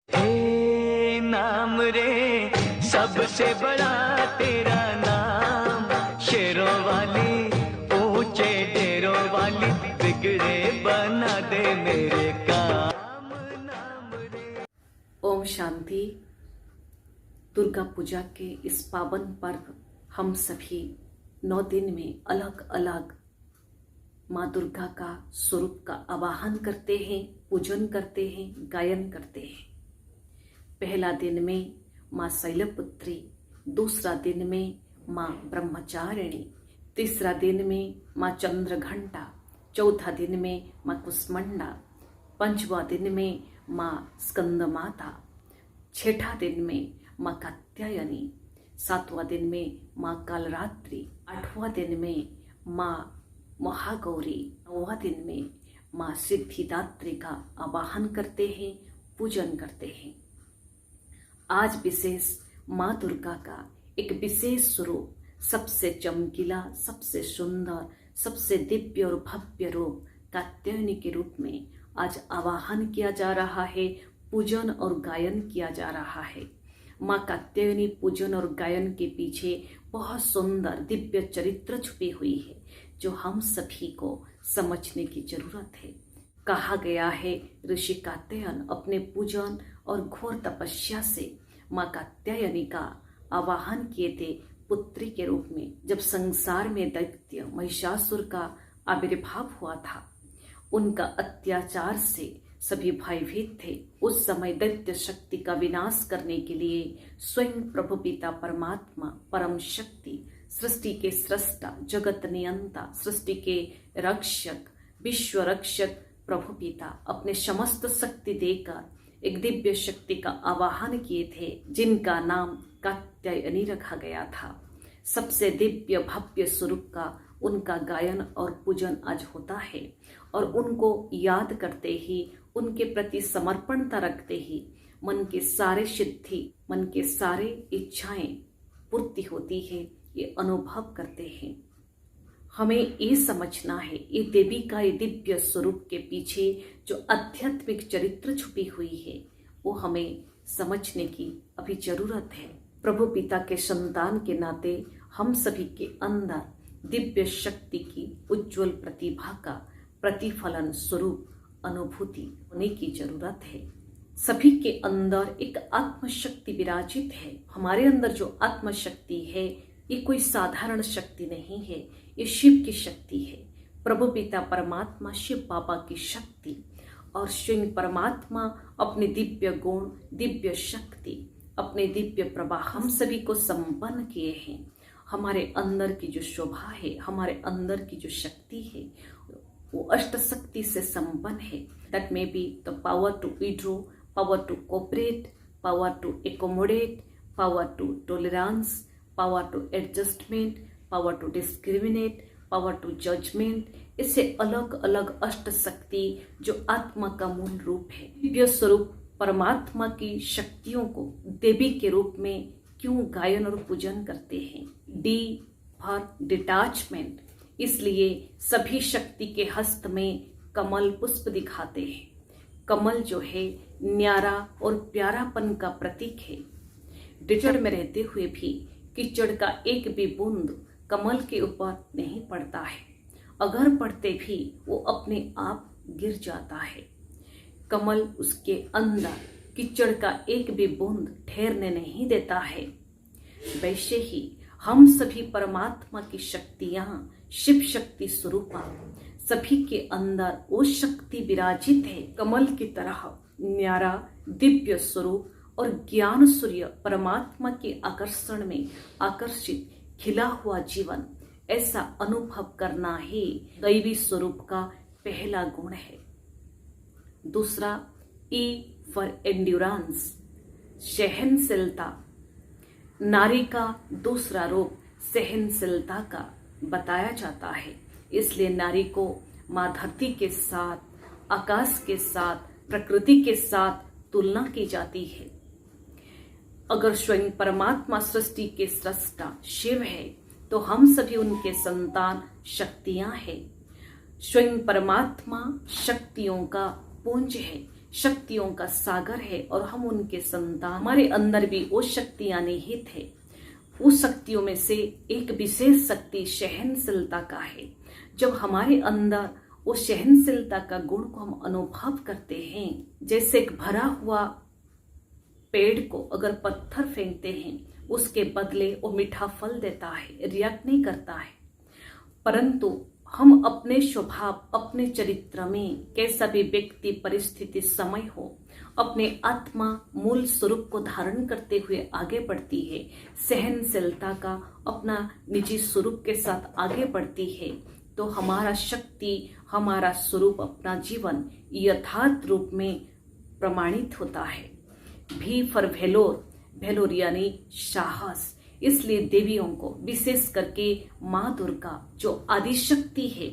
हे नाम रे सबसे बड़ा तेरा नाम, शेरों वाली ऊंचे डेरों वाली बिगड़े बना दे मेरे काम, नाम रे। ओम शांति। दुर्गा पूजा के इस पावन पर्व हम सभी 9 दिन में अलग अलग माँ दुर्गा का स्वरूप का आवाहन करते हैं, पूजन करते हैं, गायन करते हैं। पहला दिन में माँ शैलपुत्री, दूसरा दिन में माँ ब्रह्मचारिणी, तीसरा दिन में माँ चंद्रघंटा, चौथा दिन में माँ कुष्मंडा, पांचवा दिन में माँ स्कंद माता, छठा दिन में माँ कात्यायनी, सातवां दिन में माँ कालरात्रि, आठवां दिन में माँ महागौरी, नौवां दिन में माँ सिद्धिदात्री का आवाहन करते हैं, पूजन करते हैं। आज विशेष माँ दुर्गा का एक विशेष स्वरूप, सबसे चमकीला, सबसे सुंदर, सबसे दिव्य और भव्य रूप कात्यायनी के रूप में आज आवाहन किया जा रहा है, पूजन और गायन किया जा रहा है। माँ कात्यायनी पूजन और गायन के पीछे बहुत सुंदर दिव्य चरित्र छुपी हुई है, जो हम सभी को समझने की जरूरत है। कहा गया है, ऋषि कात्यायन अपने पूजन और घोर तपस्या से माँ कात्यायनी का आवाहन किए थे पुत्री के रूप में। जब संसार में दैत्य महिषासुर का आविर्भाव हुआ था, उनका अत्याचार से सभी भयभीत थे। उस समय दैत्य शक्ति का विनाश करने के लिए स्वयं प्रभु पिता परमात्मा, परम शक्ति, सृष्टि के सृष्टा, जगत नियंता, सृष्टि के रक्षक, विश्व रक्षक प्रभु पिता अपने समस्त शक्ति देकर एक दिव्य शक्ति का आवाहन किए थे, जिनका नाम कात्यायनी रखा गया था। सबसे दिव्य भव्य स्वरूप का उनका गायन और पूजन आज होता है, और उनको याद करते ही, उनके प्रति समर्पणता रखते ही मन के सारे सिद्धि, मन के सारे इच्छाएं पूर्ति होती है, ये अनुभव करते हैं। हमें ये समझना है, ये देवी का ये दिव्य स्वरूप के पीछे जो आध्यात्मिक चरित्र छुपी हुई है, वो हमें समझने की अभी जरूरत है। प्रभु पिता के संतान के नाते हम सभी के अंदर दिव्य शक्ति की उज्जवल प्रतिभा का प्रतिफलन स्वरूप अनुभूति होने की जरूरत है। सभी के अंदर एक आत्मशक्ति विराजित है। हमारे अंदर जो आत्मशक्ति है, ये कोई साधारण शक्ति नहीं है, ये शिव की शक्ति है। प्रभु पिता परमात्मा शिव बाबा की शक्ति, और स्वयं परमात्मा अपने दिव्य गुण, दिव्य शक्ति, अपने दिव्य प्रवाह हम सभी को संपन्न किए हैं। हमारे अंदर की जो शोभा है, हमारे अंदर की जो शक्ति है, वो अष्ट शक्ति से संपन्न है। That may be the power to withdraw, power to cooperate, power to accommodate, power to tolerance, power to adjustment, power to discriminate, power to judgement. इससे अलग अलग अष्ट शक्ति जो आत्मा का मूल रूप है। दिव्य स्वरूप परमात्मा की शक्तियों को देवी के रूप में क्यों गायन और पूजन करते हैं? डी फॉर डिटैचमेंट, इसलिए सभी शक्ति के हस्त में कमल पुष्प दिखाते हैं। कमल जो है न्यारा और प्यारापन का प्रतीक है। कीचड़ में रहते हुए भी कीचड़ का एक भी बूंद कमल के ऊपर नहीं पड़ता है, अगर पड़ते भी वो अपने आप गिर जाता है। कमल उसके अंदर कीचड़ का एक भी बूंद ठहरने नहीं देता है। वैसे ही हम सभी परमात्मा की शक्तियां, शिव शक्ति स्वरूपा, सभी के अंदर वो शक्ति विराजित है। कमल की तरह न्यारा दिव्य स्वरूप और ज्ञान सूर्य परमात्मा के आकर्षण में आकर्षित खिला हुआ जीवन, ऐसा अनुभव करना ही दैवी स्वरूप का पहला गुण है। दूसरा, ई फॉर एंड्योरेंस, सहनशीलता। नारी का दूसरा रूप सहनशीलता का बताया जाता है। इसलिए नारी को माँ धरती के साथ, आकाश के साथ, प्रकृति के साथ तुलना की जाती है। अगर स्वयं परमात्मा सृष्टि के सृष्टा शिव है, तो हम सभी उनके संतान शक्तियां हैं। स्वयं परमात्मा शक्तियों का पुंज है, शक्तियों का सागर है और हम उनके संतान। हमारे अंदर भी वो शक्तियां निहित है। उस शक्तियों में से एक विशेष शक्ति सहनशीलता का है। जब हमारे अंदर वो सहनशीलता का गुण को हम अनुभव करते हैं, जैसे एक भरा हुआ पेड़ को अगर पत्थर फेंकते हैं उसके बदले वो मीठा फल देता है, रिएक्ट नहीं करता है। परंतु हम अपने स्वभाव, अपने चरित्र में कैसा भी व्यक्ति, परिस्थिति, समय हो, अपने आत्मा मूल स्वरूप को धारण करते हुए आगे बढ़ती है, सहनशीलता का अपना निजी स्वरूप के साथ आगे बढ़ती है, तो हमारा शक्ति, हमारा स्वरूप, अपना जीवन यथार्थ रूप में प्रमाणित होता है। भी फॉर भेलोर, भेलोर यानी साहस। इसलिए देवियों को, विशेष करके माँ दुर्गा जो आदिशक्ति है,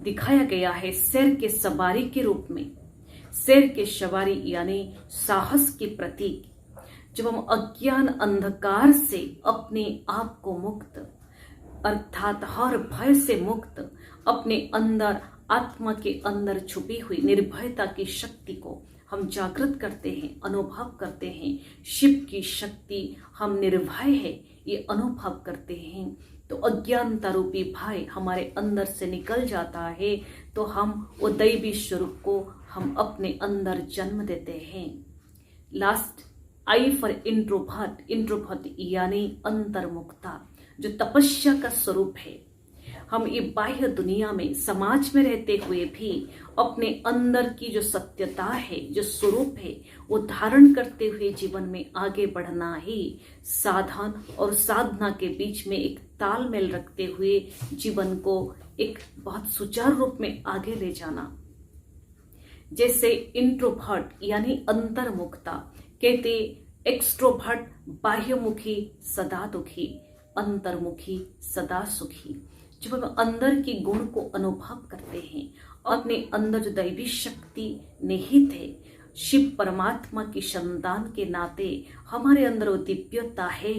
दिखाया गया है शेर के सवारी के रूप में। शेर के सवारी यानी साहस के प्रतीक। जब हम अज्ञान अंधकार से अपने आप को मुक्त, अर्थात हर भय से मुक्त, अपने अंदर, आत्मा के अंदर छुपी हुई निर्भयता की शक्ति को हम जागृत करते हैं, अनुभव करते हैं। शिव की शक्ति, हम निर्भय है ये अनुभव करते हैं, तो अज्ञानता रूपी भय हमारे अंदर से निकल जाता है, तो हम वो दैवी स्वरूप को हम अपने अंदर जन्म देते हैं। Last, I for introvert, introvert यानी अंतर्मुखता, जो तपस्या का स्वरूप है। हम ये बाह्य दुनिया में, समाज में रहते हुए भी अपने अंदर की जो सत्यता है, जो स्वरूप है, वो धारण करते हुए जीवन में आगे बढ़ना ही साधन और साधना के बीच में एक तालमेल रखते हुए जीवन को एक बहुत सुचारू रूप में आगे ले जाना। जैसे इंट्रोवर्ट यानी अंतर्मुखता, कहते एक्सट्रोवर्ट बाह्यमुखी सदा दुखी, अंतर्मुखी सदा सुखी। जब हम अंदर की गुण को अनुभव करते हैं, अपने अंदर जो दैवी शक्ति निहित है, शिव परमात्मा की संतान के नाते हमारे अंदर वो दिव्यता है,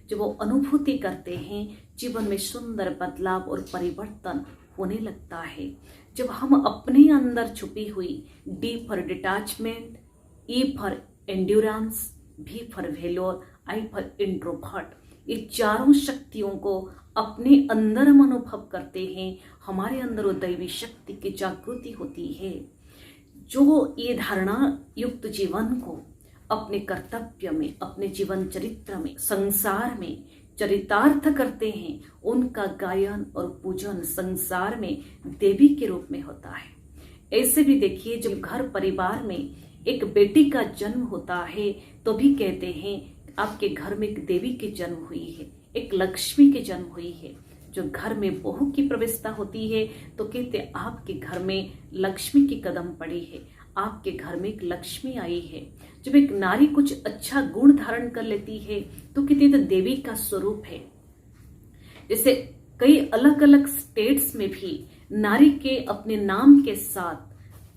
जब वो अनुभूति करते हैं, जीवन में सुंदर बदलाव और परिवर्तन होने लगता है। जब हम अपने अंदर छुपी हुई D for detachment, E for endurance, V for valour, I for introvert, ये चारों शक्तियों को अपने अंदर हम अनुभव करते हैं, हमारे अंदर वो दैवी शक्ति की जागृति होती है। जो ये धारणा युक्त जीवन को अपने कर्तव्य में, अपने जीवन चरित्र में, संसार में चरितार्थ करते हैं, उनका गायन और पूजन संसार में देवी के रूप में होता है। ऐसे भी देखिए, जब घर परिवार में एक बेटी का जन्म होता है तो भी कहते हैं आपके घर में एक देवी की जन्म हुई है, एक लक्ष्मी की जन्म हुई है। जो घर में बहू की प्रवेशता होती है तो कहते आपके घर में लक्ष्मी की कदम पड़ी है, आपके घर में एक लक्ष्मी आई है। जब एक नारी कुछ अच्छा गुण धारण कर लेती है तो कहते तो देवी का स्वरूप है। जैसे कई अलग अलग स्टेट्स में भी नारी के अपने नाम के साथ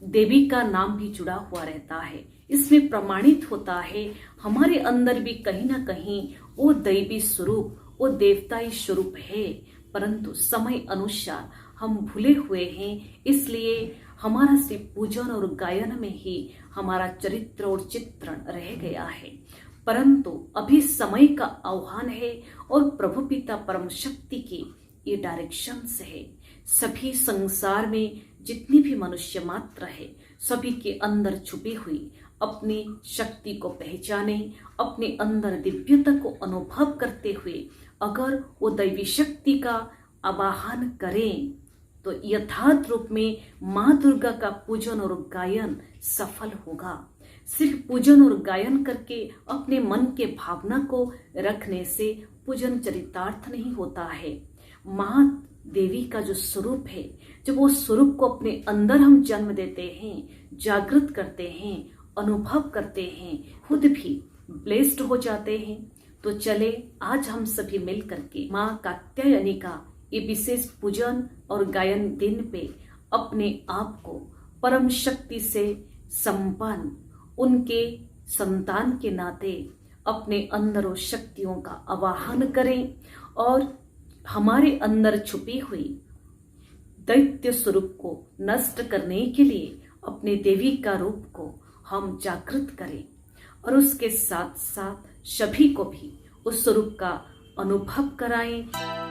देवी का नाम भी जुड़ा हुआ रहता है। इसमें प्रमाणित होता है हमारे अंदर भी कहीं ना कहीं वो दैवी स्वरूप, वो देवताई स्वरूप है, परंतु समय अनुसार हम भूले हुए हैं। इसलिए हमारा सिर्फ पूजन और गायन में ही हमारा चरित्र और चित्रण रह गया है। परंतु अभी समय का आह्वान है और प्रभु पिता परम शक्ति की ये डायरेक्शंस है। सभी संसार में जितनी भी मनुष्य मात्र है, सभी के अंदर छुपी हुई अपनी शक्ति को पहचाने, अपने अंदर दिव्यता को अनुभव करते हुए अगर वो दैवी शक्ति का आवाहन करें तो यथार्थ रूप में माँ दुर्गा का पूजन और गायन सफल होगा। सिर्फ पूजन और गायन करके अपने मन के भावना को रखने से पूजन चरितार्थ नहीं होता है। माँ देवी का जो स्वरूप है, जब वो स्वरूप को अपने अंदर हम जन्म देते हैं, जागृत करते हैं, अनुभव करते हैं, खुद भी ब्लेस्ड हो जाते हैं। तो चले आज हम सभी मिल करके माँ कात्यायनी का ये विशेष पूजन और गायन दिन पे अपने आप को परम शक्ति से संपन्न, उनके संतान के नाते अपने अंदर शक्तियों का आवाहन करें और हमारे अंदर छुपी हुई दैत्य स्वरूप को नष्ट करने के लिए अपने देवी का रूप को हम जागृत करें और उसके साथ साथ सभी को भी उस स्वरूप का अनुभव कराएं।